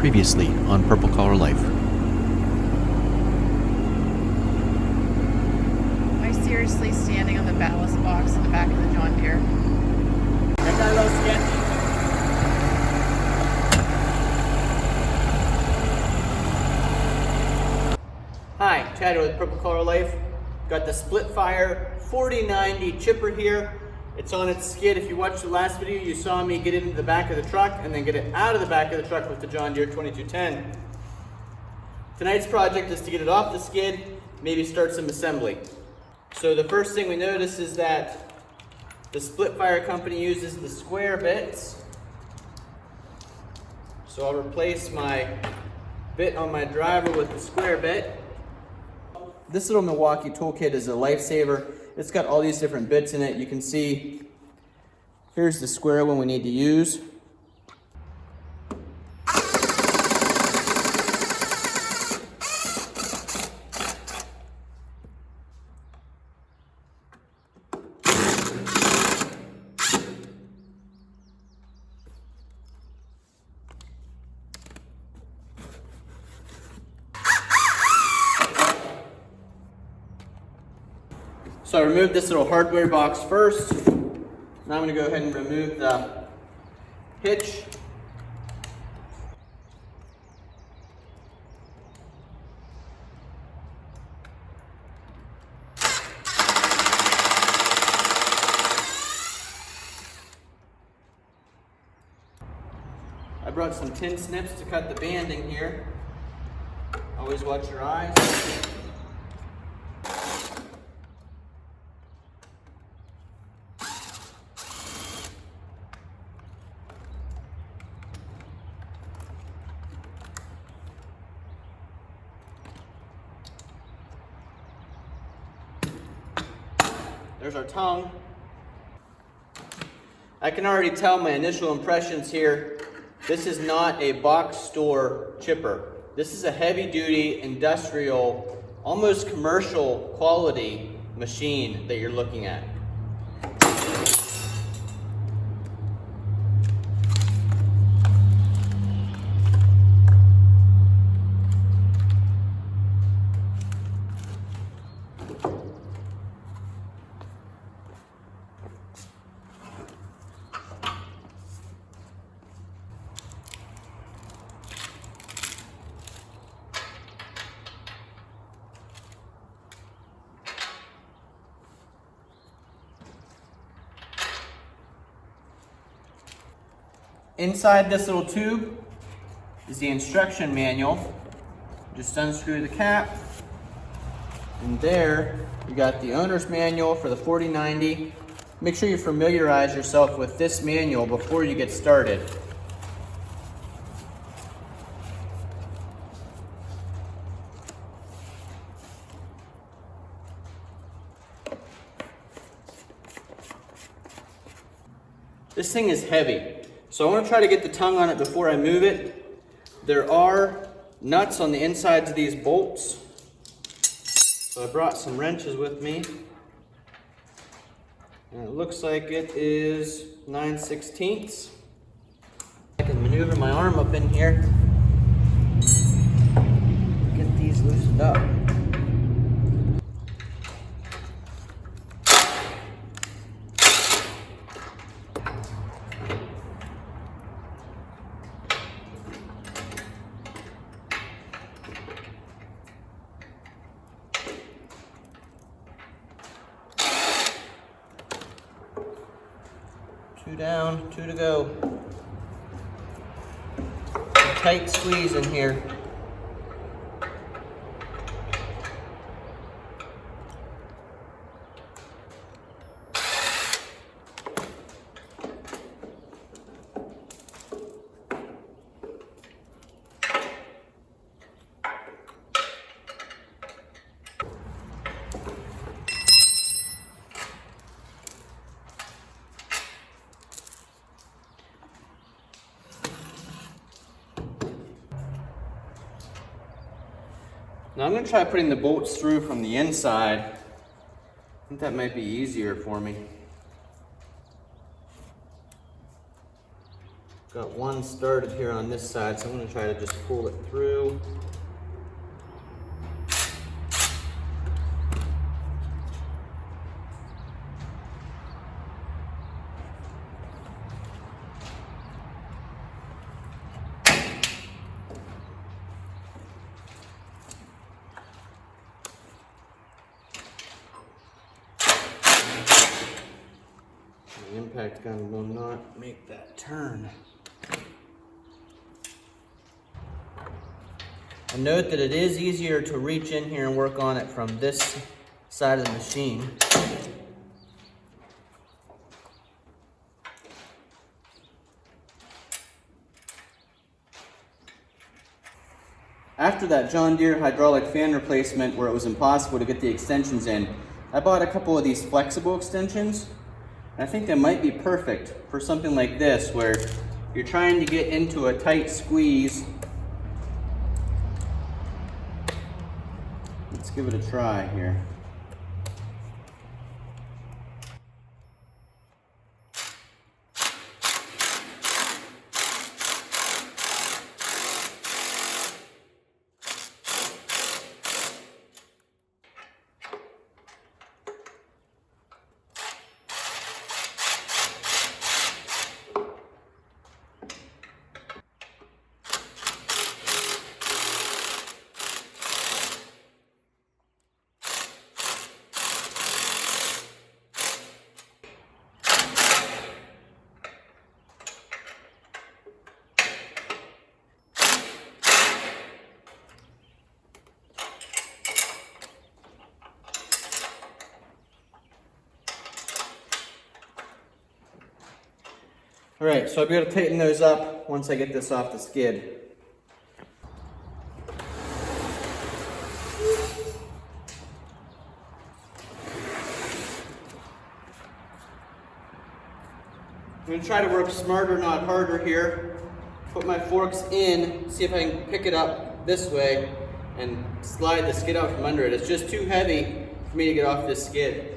Previously on Purple Collar Life. Am I seriously standing on the ballast box in the back of the John Deere? That got a little sketchy. Hi, Chad with Purple Collar Life. Got the Split Fire 4090 chipper here. It's on its skid. If you watched the last video, you saw me get it into the back of the truck and then get it out of the back of the truck with the John Deere 2210. Tonight's project is to get it off the skid, maybe start some assembly. So the first thing we notice is that the Split Fire company uses the square bits. So I'll replace my bit on my driver with the square bit. This little Milwaukee toolkit is a lifesaver. It's got all these different bits in it. You can see, here's the square one we need to use. So I removed this little hardware box first. Now I'm going to go ahead and remove the hitch. I brought some tin snips to cut the banding here. Always watch your eyes. There's our tongue. I can already tell my initial impressions here. This is not a box store chipper. This is a heavy duty, industrial, almost commercial quality machine that you're looking at. Inside this little tube is the instruction manual. Just unscrew the cap, and there you got the owner's manual for the 4090. Make sure you familiarize yourself with this manual before you get started. This thing is heavy. So I want to try to get the tongue on it before I move it. There are nuts on the insides of these bolts. So I brought some wrenches with me. And it looks like it is 9/16. I can maneuver my arm up in here. Get these loosened up. Two down, two to go. A tight squeeze in here. Now I'm going to try putting the bolts through from the inside. I think that might be easier for me. Got one started here on this side, so I'm going to try to just pull it through. The impact gun will not make that turn. And note that it is easier to reach in here and work on it from this side of the machine. After that John Deere hydraulic fan replacement where it was impossible to get the extensions in, I bought a couple of these flexible extensions. And I think they might be perfect for something like this where you're trying to get into a tight squeeze. Let's give it a try here. All right, so I'll be able to tighten those up once I get this off the skid. I'm going to try to work smarter, not harder here. Put my forks in, see if I can pick it up this way and slide the skid out from under it. It's just too heavy for me to get off this skid.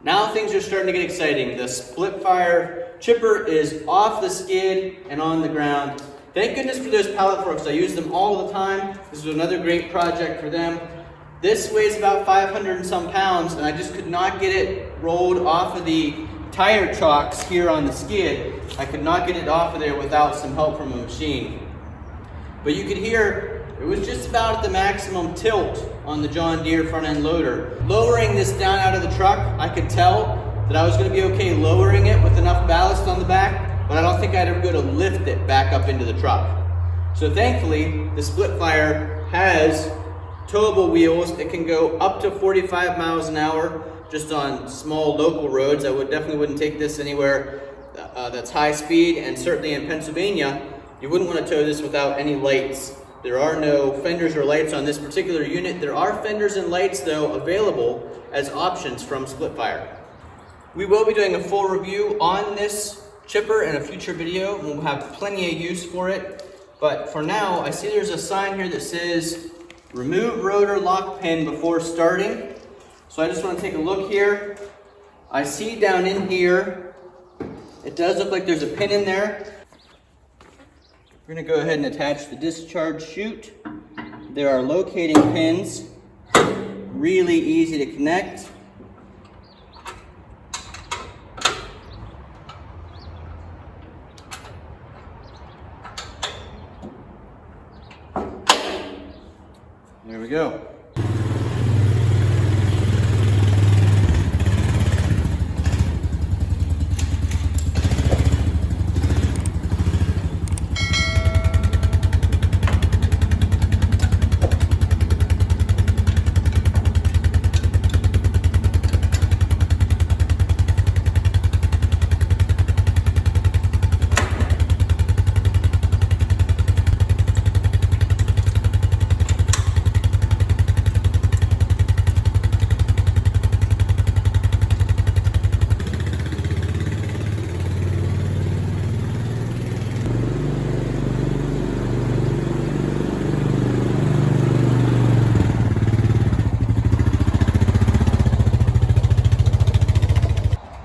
Now things are starting to get exciting. The split fire chipper is off the skid and on the ground. Thank goodness for those pallet forks. I use them all the time. This was another great project for them. This weighs about 500 and some pounds, and I just could not get it rolled off of the tire chocks here on the skid. I could not get it off of there without some help from a machine. But you could hear it was just about at the maximum tilt on the John Deere front end loader. Lowering this down out of the truck, I could tell that I was going to be okay lowering it with enough ballast on the back, but I don't think I'd ever be able to lift it back up into the truck. So thankfully, the split fire has towable wheels. It can go up to 45 miles an hour just on small local roads. I definitely wouldn't take this anywhere that's high speed, and certainly in Pennsylvania, you wouldn't want to tow this without any lights. There are no fenders or lights on this particular unit. There are fenders and lights though available as options from Split Fire. We will be doing a full review on this chipper in a future video, and we'll have plenty of use for it. But for now, I see there's a sign here that says remove rotor lock pin before starting. So I just want to take a look here. I see down in here, it does look like there's a pin in there. We're going to go ahead and attach the discharge chute. There are locating pins, really easy to connect. There we go.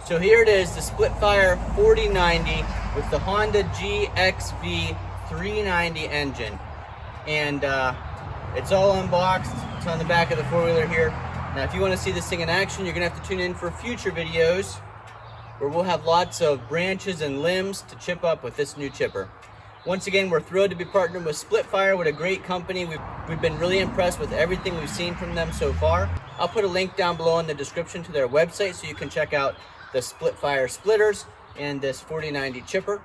So here it is, the split fire 4090 with the Honda GXV 390 engine. And it's all unboxed. It's on the back of the four-wheeler here. Now if you want to see this thing in action, you're going to have to tune in for future videos where we'll have lots of branches and limbs to chip up with this new chipper. Once again, we're thrilled to be partnering with Splitfire. What a great company. We've been really impressed with everything we've seen from them so far. I'll put a link down below in the description to their website so you can check out the Splitfire splitters and this 4090 chipper.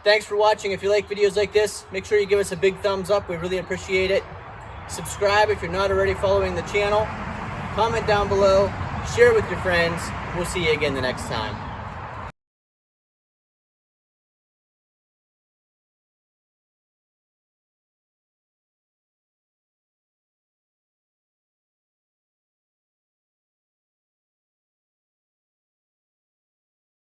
Thanks for watching. If you like videos like this, make sure you give us a big thumbs up. We really appreciate it. Subscribe if you're not already following the channel. Comment down below. Share with your friends. We'll see you again the next time.